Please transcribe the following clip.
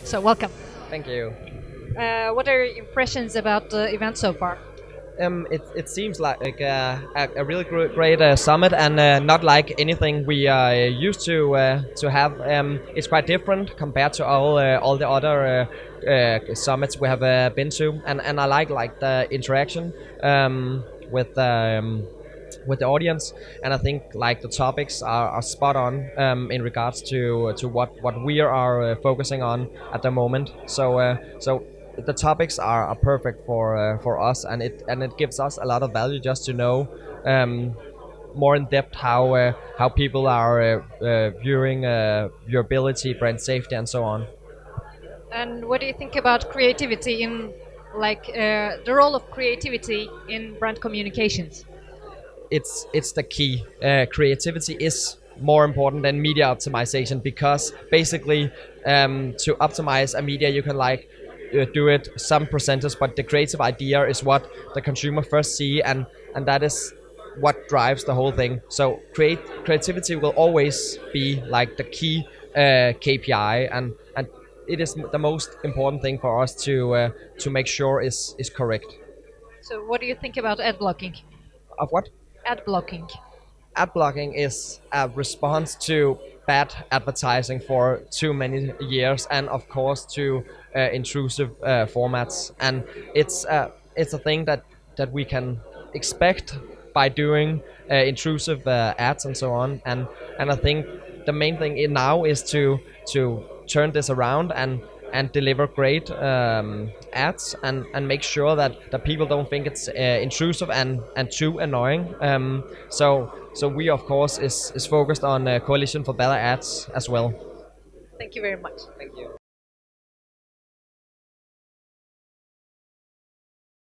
So welcome. Thank you. What are your impressions about the event so far? It seems like a really great summit, and not like anything we are used to have. It's quite different compared to all the other summits we have been to, and I like the interaction with with the audience, and I think like the topics are spot on in regards to what we are focusing on at the moment. So the topics are perfect for us, and it gives us a lot of value just to know more in depth how people are viewing viewability, brand safety, and so on. And what do you think about creativity in the role of creativity in brand communications? It's the key. Creativity is more important than media optimization, because basically to optimize a media you can do it some percentage, but the creative idea is what the consumer first see, and that is what drives the whole thing. So creativity will always be like the key KPI, and it is the most important thing for us to make sure is correct. So what do you think about ad blocking? Of what? Ad blocking. Ad blocking is a response to bad advertising for too many years, and of course to intrusive formats, and it's a thing that we can expect by doing intrusive ads and so on, and I think the main thing now is to turn this around and deliver great ads, and make sure that the people don't think it's intrusive and too annoying. So we of course is focused on Coalition for Better Ads as well. Thank you very much. Thank you.